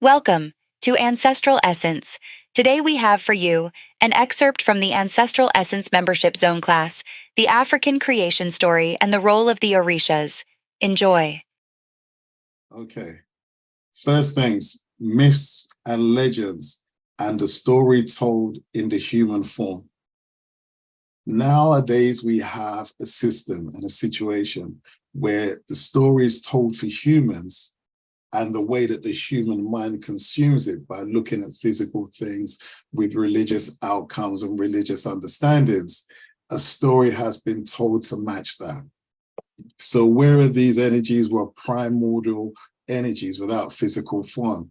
Welcome to Ancestral Essence. Today we have for you an excerpt from the Ancestral Essence Membership Zone class, The African Creation Story and the Role of the Orishas. Enjoy. Okay. First things, myths and legends and the story told in the human form. Nowadays, we have a system and a situation where the story is told for humans and the way that the human mind consumes it by looking at physical things with religious outcomes and religious understandings, a story has been told to match that. So where are these energies were primordial energies without physical form.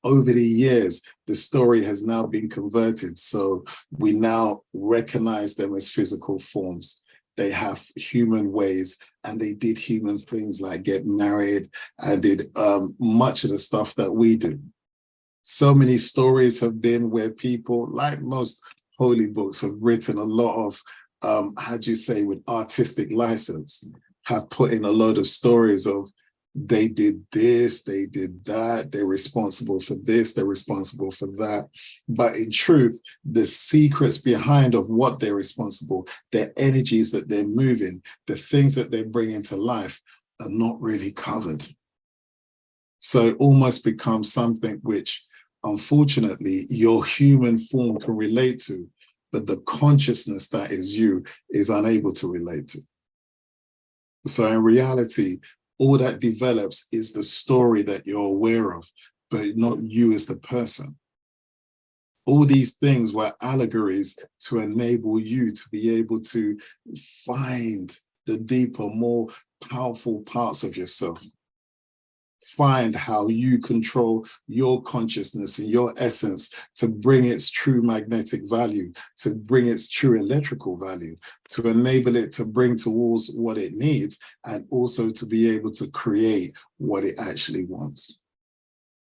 Over the years, the story has now been converted. So we now recognize them as physical forms. They have human ways and they did human things like get married and did much of the stuff that we do. So many stories have been where people, like most holy books, have written a lot of, with artistic license, have put in a load of stories of they did this, they did that, they're responsible for this, they're responsible for that. But in truth, the secrets behind of what they're responsible, their energies that they're moving, the things that they bring into life are not really covered. So it almost becomes something which, unfortunately, your human form can relate to, but the consciousness that is you is unable to relate to. So in reality, all that develops is the story that you're aware of, but not you as the person. All these things were allegories to enable you to be able to find the deeper, more powerful parts of yourself. Find how you control your consciousness and your essence to bring its true magnetic value, to bring its true electrical value, to enable it to bring towards what it needs, and also to be able to create what it actually wants.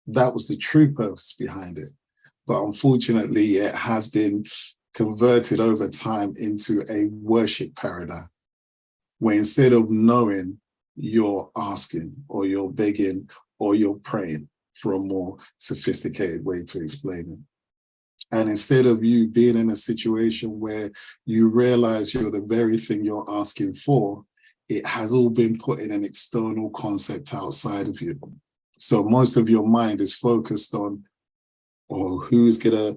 That was the true purpose behind it. But unfortunately, it has been converted over time into a worship paradigm, where instead of knowing, you're asking or you're begging or you're praying for a more sophisticated way to explain it. And instead of you being in a situation where you realize you're the very thing you're asking for, it has all been put in an external concept outside of you. So most of your mind is focused on, oh, who's gonna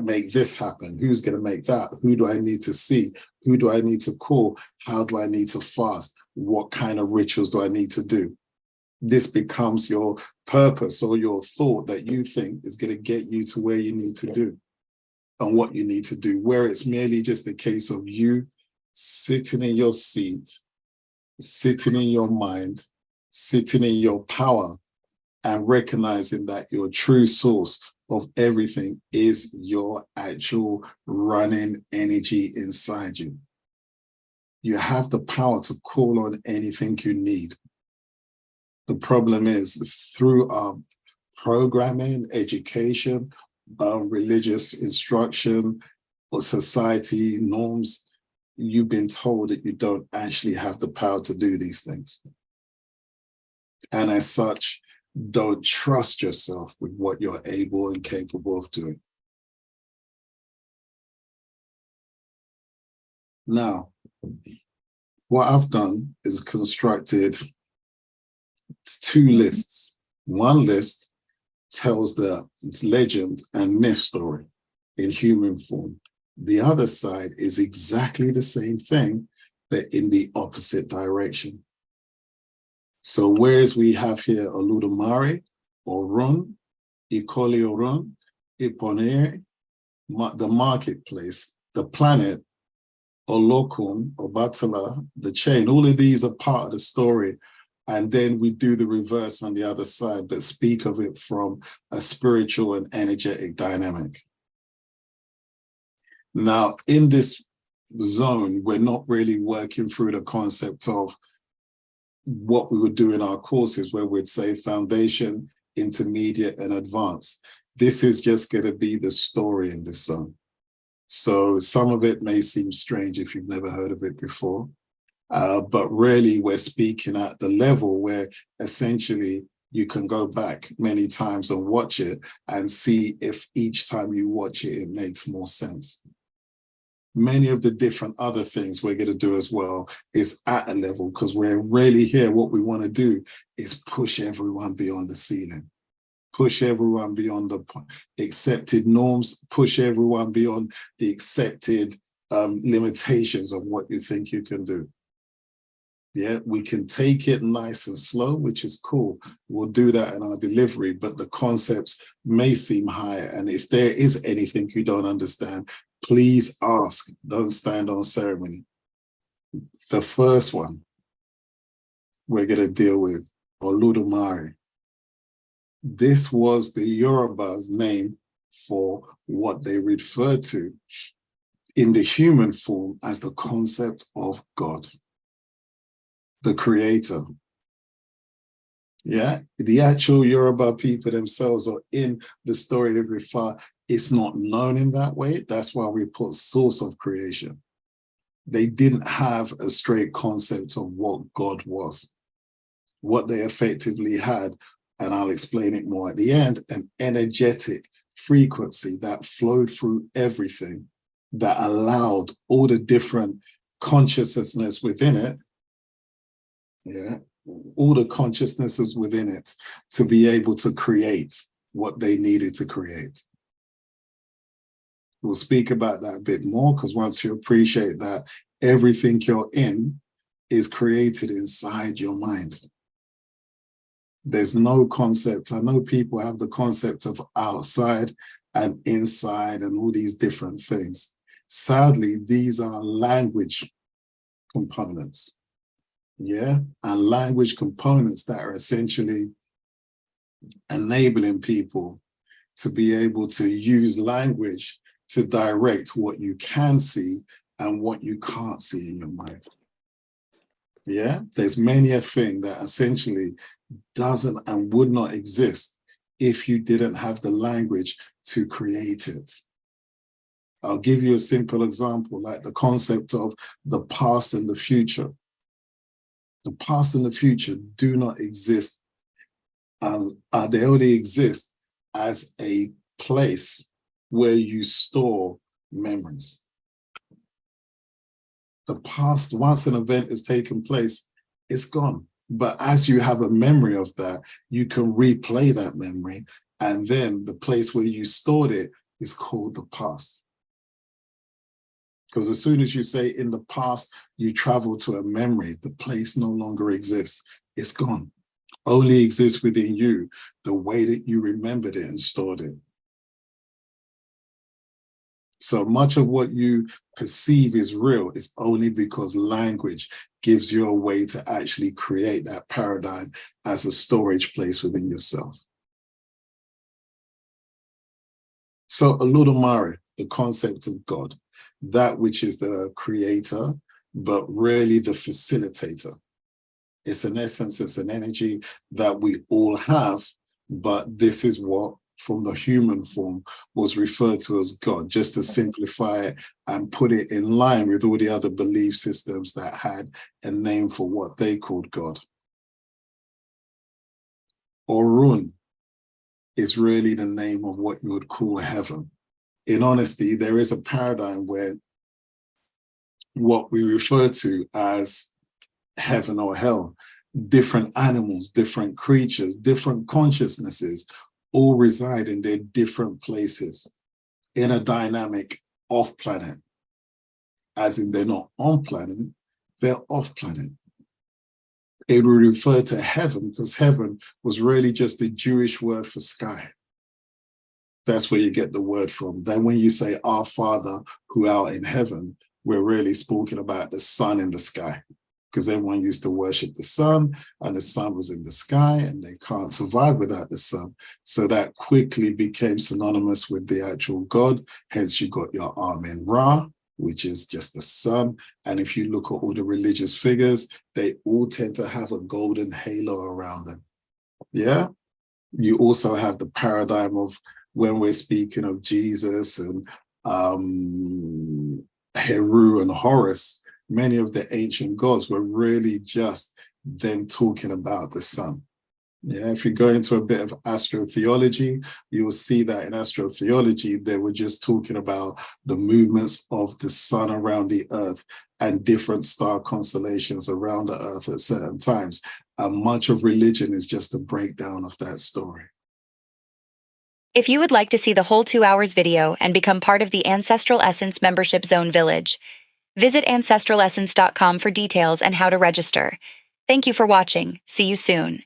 make this happen? Who's gonna make that? Who do I need to see? Who do I need to call? How do I need to fast? What kind of rituals do I need to do? This becomes your purpose or your thought that you think is going to get you to where you need to do and what you need to do, where it's merely just a case of you sitting in your seat, sitting in your mind, sitting in your power, and recognizing that your true source of everything is your actual running energy inside you. You have the power to call on anything you need. The problem is through our programming, education, religious instruction, or society norms, you've been told that you don't actually have the power to do these things. And as such, don't trust yourself with what you're able and capable of doing. Now, what I've done is constructed two lists. One list tells the legend and myth story in human form. The other side is exactly the same thing, but in the opposite direction. So whereas we have here Oludumare, Orun, Ikoli Orun, Iponere, the marketplace, the planet, Olokun, Obatala, the chain, all of these are part of the story. And then we do the reverse on the other side, but speak of it from a spiritual and energetic dynamic. Now, in this zone, we're not really working through the concept of what we would do in our courses, where we'd say foundation, intermediate, and advanced. This is just going to be the story in this zone. So some of it may seem strange if you've never heard of it before. But really, we're speaking at the level where essentially you can go back many times and watch it and see if each time you watch it, it makes more sense. Many of the different other things we're going to do as well is at a level, because we're really here. What we want to do is push everyone beyond the ceiling, push everyone beyond the accepted norms, push everyone beyond the accepted limitations of what you think you can do. Yeah, we can take it nice and slow, which is cool. We'll do that in our delivery, but the concepts may seem higher. And if there is anything you don't understand, please ask. Don't stand on ceremony. The first one we're going to deal with, Olodumare. This was the Yoruba's name for what they referred to in the human form as the concept of God, the creator. Yeah, the actual Yoruba people themselves are in the story of Ifa. It's not known in that way. That's why we put source of creation. They didn't have a straight concept of what God was. What they effectively had, and I'll explain it more at the end, an energetic frequency that flowed through everything, that allowed all the different consciousness within it, yeah, all the consciousnesses within it to be able to create what they needed to create. We'll speak about that a bit more, because once you appreciate that, everything you're in is created inside your mind. There's no concept. I know people have the concept of outside and inside and all these different things. Sadly, these are language components. Yeah, and language components that are essentially enabling people to be able to use language to direct what you can see and what you can't see in your mind. Yeah, there's many a thing that essentially doesn't and would not exist if you didn't have the language to create it. I'll give you a simple example, like the concept of the past and the future. The past and the future do not exist. They only exist as a place where you store memories. The past, once an event has taken place, it's gone. But as you have a memory of that, you can replay that memory. And then the place where you stored it is called the past. Because as soon as you say in the past, you travel to a memory, the place no longer exists. It's gone. Only exists within you, the way that you remembered it and stored it. So much of what you perceive is real is only because language gives you a way to actually create that paradigm as a storage place within yourself. So Olodumare, the concept of God, that which is the creator, but really the facilitator. It's an essence, it's an energy that we all have, but this is what from the human form was referred to as God, just to simplify it and put it in line with all the other belief systems that had a name for what they called God. Orun is really the name of what you would call heaven. In honesty, there is a paradigm where what we refer to as heaven or hell, different animals, different creatures, different consciousnesses, all reside in their different places in a dynamic off planet. As in they're not on planet, they're off planet. It would refer to heaven because heaven was really just a Jewish word for sky. That's where you get the word from. Then when you say our Father who art in heaven, we're really speaking about the sun in the sky, because everyone used to worship the sun and the sun was in the sky and they can't survive without the sun. So that quickly became synonymous with the actual God. Hence you got your Amen Ra, which is just the sun. And if you look at all the religious figures, they all tend to have a golden halo around them. Yeah. You also have the paradigm of when we're speaking of Jesus and Heru and Horus, many of the ancient gods were really just them talking about the sun. Yeah, if you go into a bit of astrotheology, you will see that in astrotheology, they were just talking about the movements of the sun around the earth and different star constellations around the earth at certain times. And much of religion is just a breakdown of that story. If you would like to see the whole 2 hours video and become part of the Ancestral Essence Membership Zone Village, visit ancestralessence.com for details and how to register. Thank you for watching. See you soon.